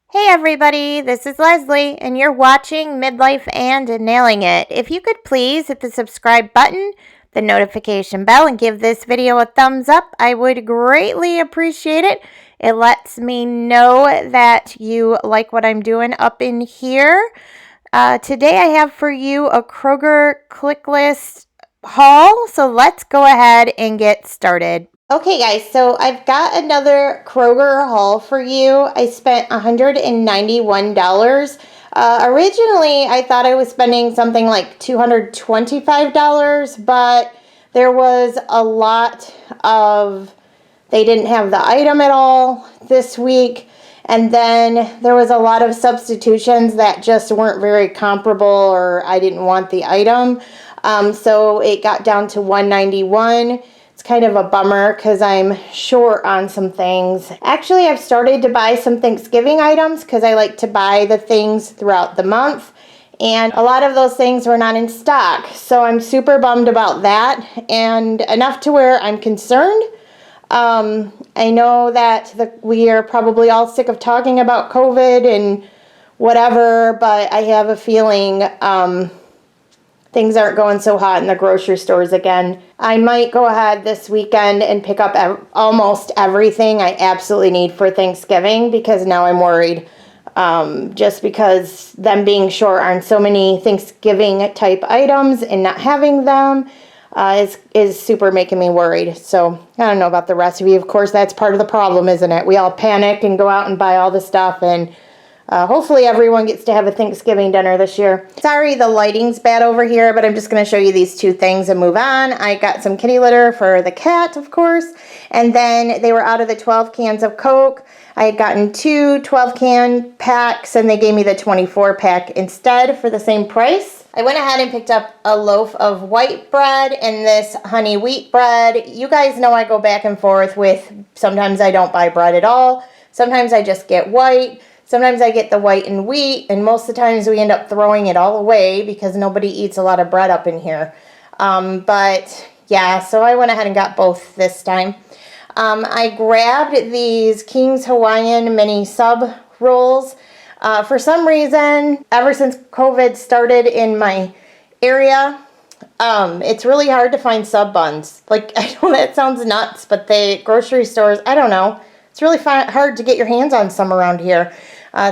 Hey everybody, this is Leslie, and you're watching Midlife and Nailing It. If you could please hit the subscribe button, the notification bell, and give this video a thumbs up, I would greatly appreciate it. It lets me know that you like what I'm doing up in here. Today I have for you a Kroger click list haul, so let's go ahead and get started. Okay guys, so I've got another Kroger haul for you. I spent $191. Originally, I thought I was spending something like $225, but there was a lot of, they didn't have the item at all this week. And then there was a lot of substitutions that just weren't very comparable, or I didn't want the item. So it got down to $191. It's kind of a bummer because I'm short on some things. Actually, I've started to buy some Thanksgiving items because I like to buy the things throughout the month. And a lot of those things were not in stock. So I'm super bummed about that, and enough to where I'm concerned. I know that we are probably all sick of talking about COVID and whatever, but I have a feeling things aren't going so hot in the grocery stores again. I might go ahead this weekend and pick up almost everything I absolutely need for Thanksgiving, because now I'm worried. Just because them being short on so many Thanksgiving type items and not having them is super making me worried. So I don't know about the rest of you. Of course, that's part of the problem, isn't it? We all panic and go out and buy all the stuff, and hopefully everyone gets to have a Thanksgiving dinner this year. Sorry, the lighting's bad over here, but I'm just going to show you these two things and move on. I got some kitty litter for the cat, of course, and then they were out of the 12 cans of Coke. I had gotten two 12-can packs, and they gave me the 24-pack instead for the same price. I went ahead and picked up a loaf of white bread and this honey wheat bread. You guys know I go back and forth with, sometimes I don't buy bread at all. Sometimes I just get white. Sometimes I get the white and wheat, and most of the times we end up throwing it all away because nobody eats a lot of bread up in here. But yeah, so I went ahead and got both this time. I grabbed these King's Hawaiian mini sub rolls. For some reason, ever since COVID started in my area, it's really hard to find sub buns. Like, I know that sounds nuts, but the grocery stores, I don't know. It's really hard to get your hands on some around here.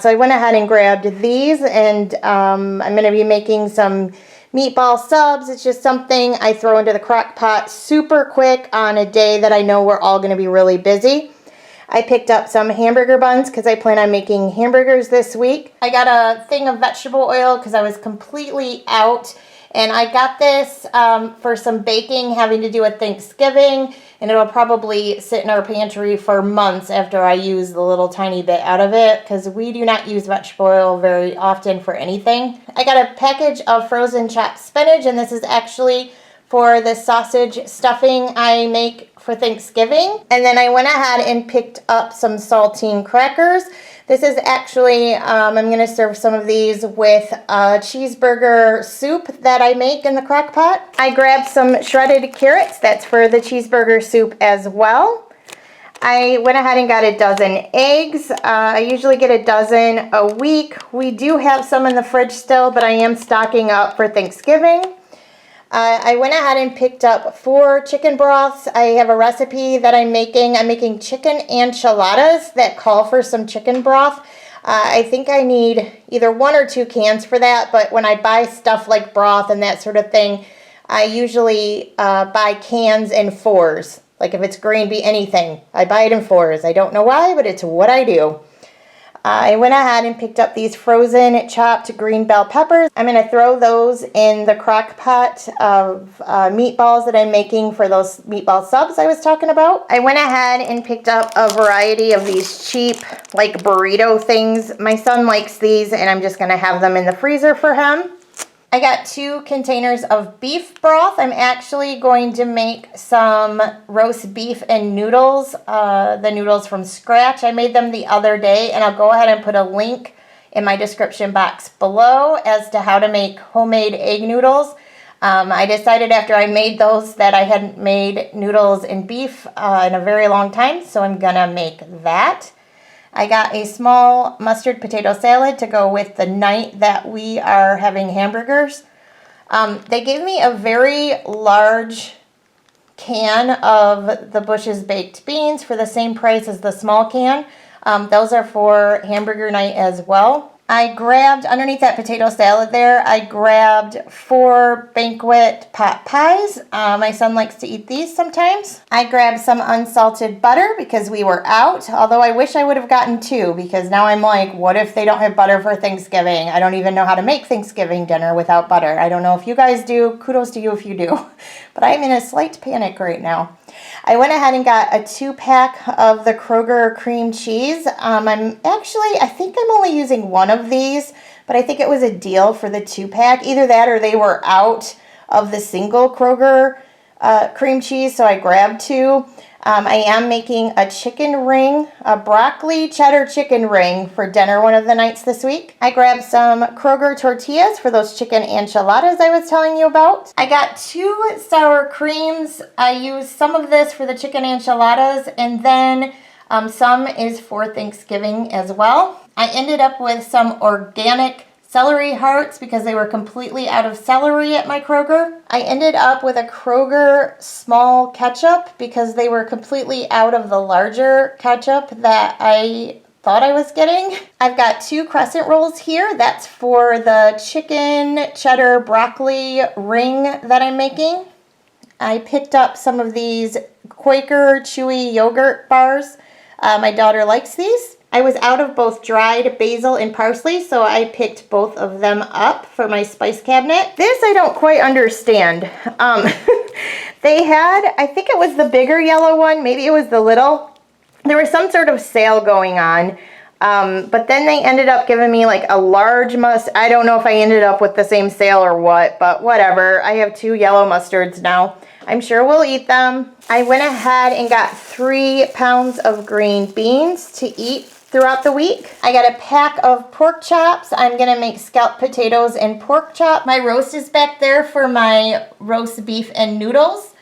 So I went ahead and grabbed these, and I'm going to be making some meatball subs. It's just something I throw into the crock pot super quick on a day that I know we're all going to be really busy. I picked up some hamburger buns because I plan on making hamburgers this week. I got a thing of vegetable oil because I was completely out. And I got this for some baking having to do with Thanksgiving, and it'll probably sit in our pantry for months after I use the little tiny bit out of it, because we do not use vegetable oil very often for anything. I got a package of frozen chopped spinach, and this is actually for the sausage stuffing I make for Thanksgiving. And then I went ahead and picked up some saltine crackers. This is actually, I'm going to serve some of these with a cheeseburger soup that I make in the crock pot. I grabbed some shredded carrots. That's for the cheeseburger soup as well. I went ahead and got a dozen eggs. I usually get a dozen a week. We do have some in the fridge still, but I am stocking up for Thanksgiving. I went ahead and picked up 4 chicken broths. I have a recipe that I'm making. I'm making chicken enchiladas that call for some chicken broth. I think I need either 1 or 2 cans for that, but when I buy stuff like broth and that sort of thing, I usually buy cans in 4s. Like if it's green bean, anything, I buy it in 4s. I don't know why, but it's what I do. I went ahead and picked up these frozen chopped green bell peppers. I'm going to throw those in the crock pot of meatballs that I'm making for those meatball subs I was talking about. I went ahead and picked up a variety of these cheap, like burrito things. My son likes these, and I'm just going to have them in the freezer for him. I got 2 containers of beef broth. I'm actually going to make some roast beef and noodles, the noodles from scratch. I made them the other day, and I'll go ahead and put a link in my description box below as to how to make homemade egg noodles. I decided after I made those that I hadn't made noodles and beef in a very long time, so I'm gonna make that. I got a small mustard potato salad to go with the night that we are having hamburgers. They gave me a very large can of the Bush's baked beans for the same price as the small can. Those are for hamburger night as well. I grabbed, underneath that potato salad there, I grabbed 4 banquet pot pies. My son likes to eat these sometimes. I grabbed some unsalted butter because we were out, although I wish I would have gotten 2 because now I'm like, what if they don't have butter for Thanksgiving? I don't even know how to make Thanksgiving dinner without butter. I don't know if you guys do. Kudos to you if you do. But I'm in a slight panic right now. I went ahead and got a 2-pack of the Kroger cream cheese. I think I'm only using 1 of these, but I think it was a deal for the 2-pack. Either that or they were out of the single Kroger cream cheese, so I grabbed 2. I am making a chicken ring, a broccoli cheddar chicken ring for dinner one of the nights this week. I grabbed some Kroger tortillas for those chicken enchiladas I was telling you about. I got 2 sour creams. I used some of this for the chicken enchiladas, and then some is for Thanksgiving as well. I ended up with some organic celery hearts because they were completely out of celery at my Kroger. I ended up with a Kroger small ketchup because they were completely out of the larger ketchup that I thought I was getting. I've got 2 crescent rolls here. That's for the chicken cheddar broccoli ring that I'm making. I picked up some of these Quaker chewy yogurt bars. My daughter likes these. I was out of both dried basil and parsley, so I picked both of them up for my spice cabinet. This I don't quite understand. They had, I think it was the bigger yellow one, maybe it was the little. There was some sort of sale going on, but then they ended up giving me like a large I don't know if I ended up with the same sale or what, but whatever. I have 2 yellow mustards now. I'm sure we'll eat them. I went ahead and got 3 pounds of green beans to eat throughout the week. I got a pack of pork chops. I'm gonna make scalloped potatoes and pork chop. My roast is back there for my roast beef and noodles.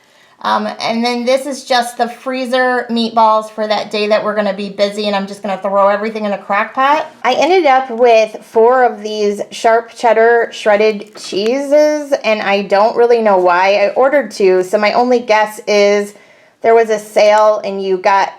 And then this is just the freezer meatballs for that day that we're gonna be busy, and I'm just gonna throw everything in a crock pot. I ended up with 4 of these sharp cheddar shredded cheeses, and I don't really know why. I ordered 2, so my only guess is there was a sale and you got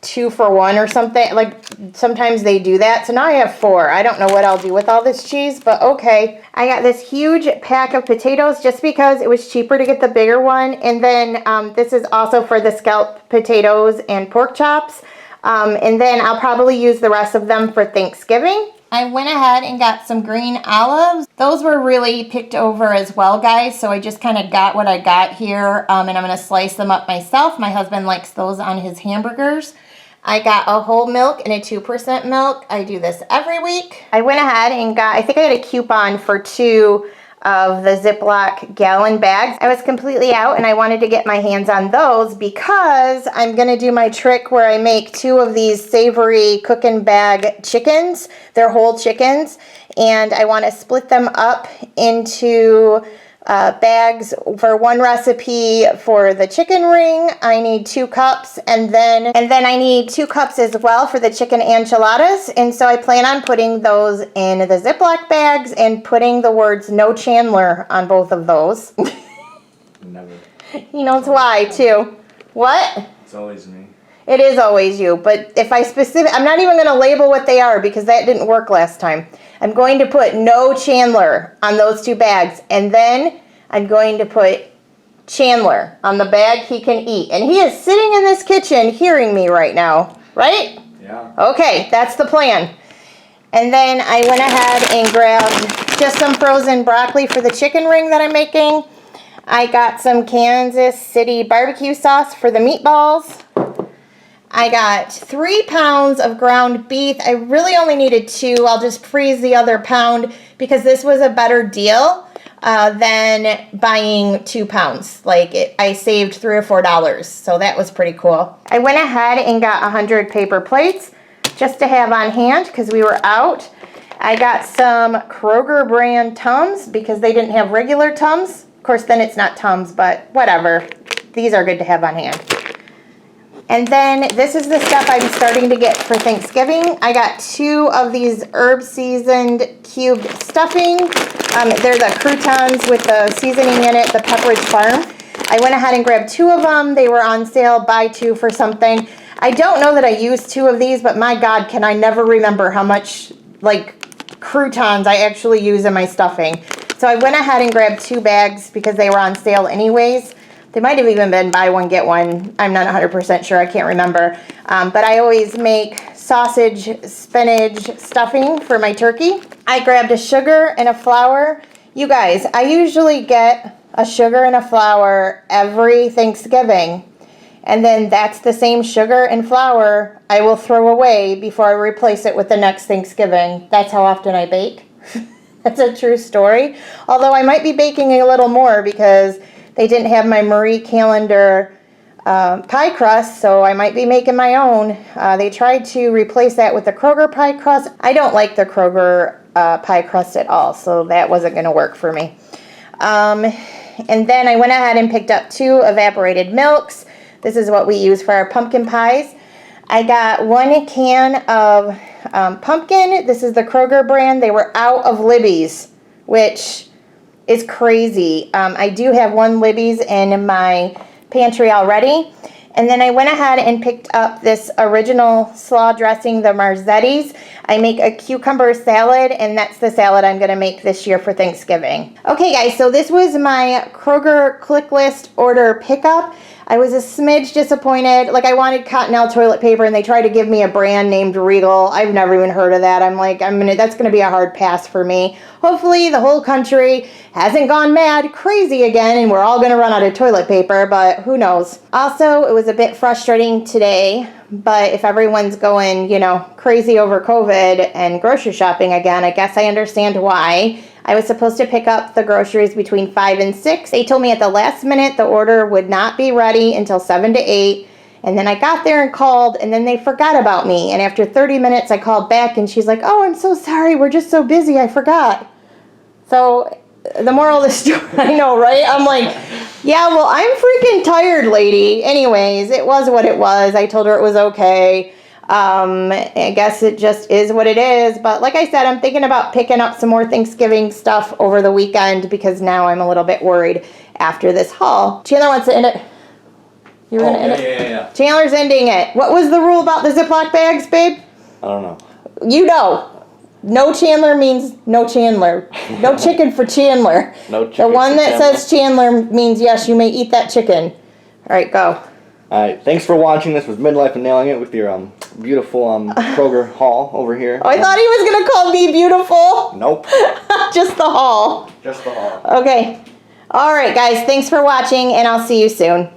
2 for 1 or something. Like sometimes they do that. So now I have 4. I don't know what I'll do with all this cheese, but okay. I got this huge pack of potatoes just because it was cheaper to get the bigger one. And then this is also for the scalloped potatoes and pork chops. And then I'll probably use the rest of them for Thanksgiving. I went ahead and got some green olives. Those were really picked over as well, guys. So I just kind of got what I got here. And I'm going to slice them up myself. My husband likes those on his hamburgers. I got a whole milk and a 2% milk. I do this every week. I went ahead and got, I think I got a coupon for 2 of the Ziploc gallon bags. I was completely out and I wanted to get my hands on those because I'm gonna do my trick where I make 2 of these savory cooking bag chickens. They're whole chickens, and I want to split them up into bags for 1 recipe for the chicken ring. I need 2 cups, and then I need 2 cups as well for the chicken enchiladas. And so I plan on putting those in the Ziploc bags and putting the words "No Chandler" on both of those. Never. He knows why too. What? It's always me. It is always you, but if I'm not even going to label what they are because that didn't work last time. I'm going to put "No Chandler" on those 2 bags, and then I'm going to put Chandler on the bag he can eat. And he is sitting in this kitchen hearing me right now, right? Yeah. Okay, that's the plan. And then I went ahead and grabbed just some frozen broccoli for the chicken ring that I'm making. I got some Kansas City barbecue sauce for the meatballs. I got 3 pounds of ground beef. I really only needed 2. I'll just freeze the other pound because this was a better deal than buying 2 pounds. I saved $3 or $4, so that was pretty cool. I went ahead and got 100 paper plates just to have on hand because we were out. I got some Kroger brand Tums because they didn't have regular Tums. Of course, then it's not Tums, but whatever. These are good to have on hand. And then this is the stuff I'm starting to get for Thanksgiving. I got 2 of these herb seasoned cubed stuffing. They're the croutons with the seasoning in it, the Pepperidge Farm. I went ahead and grabbed 2 of them. They were on sale, buy 2 for something. I don't know that I used 2 of these, but my God, can I never remember how much like croutons I actually use in my stuffing. So I went ahead and grabbed 2 bags because they were on sale anyways. They might have even been buy one, get one. I'm not 100% sure. I can't remember. But I always make sausage, spinach, stuffing for my turkey. I grabbed a sugar and a flour. You guys, I usually get a sugar and a flour every Thanksgiving. And then that's the same sugar and flour I will throw away before I replace it with the next Thanksgiving. That's how often I bake. That's a true story. Although I might be baking a little more because they didn't have my Marie Calendar pie crust, so I might be making my own. They tried to replace that with the Kroger pie crust. I don't like the Kroger pie crust at all, so that wasn't going to work for me. And then I went ahead and picked up 2 evaporated milks. This is what we use for our pumpkin pies. I got 1 can of pumpkin. This is the Kroger brand. They were out of Libby's, which is crazy. I do have 1 Libby's in my pantry already. And then I went ahead and picked up this original slaw dressing, the Marzetti's. I make a cucumber salad, and that's the salad I'm going to make this year for Thanksgiving. Okay, guys, so this was my Kroger click list order pickup. I was a smidge disappointed. Like, I wanted Cottonelle toilet paper, and they tried to give me a brand named Regal. I've never even heard of that. I'm like, that's going to be a hard pass for me. Hopefully, the whole country hasn't gone mad crazy again, and we're all going to run out of toilet paper, but who knows. Also, it was a bit frustrating today, but if everyone's going, crazy over COVID and grocery shopping again, I guess I understand why. I was supposed to pick up the groceries between 5 and 6. They told me at the last minute the order would not be ready until 7 to 8. And then I got there and called, and then they forgot about me. And after 30 minutes, I called back, and she's like, "Oh, I'm so sorry. We're just so busy. I forgot." So the moral of the story, I know, right? I'm like, yeah, well, I'm freaking tired, lady. Anyways, it was what it was. I told her it was okay. I guess it just is what it is. But like I said, I'm thinking about picking up some more Thanksgiving stuff over the weekend because now I'm a little bit worried after this haul. Chandler wants to end it. You're going to end it? Yeah. Chandler's ending it. What was the rule about the Ziploc bags, babe? I don't know. You know. No Chandler means no Chandler. No chicken for Chandler. No chicken. The one that says Chandler means yes, you may eat that chicken. All right, go. All right, thanks for watching. This was Midlife and Nailing It with your beautiful Kroger haul over here. Oh, I thought he was going to call me beautiful. Nope. Just the haul. Just the haul. Okay. All right, guys. Thanks for watching, and I'll see you soon.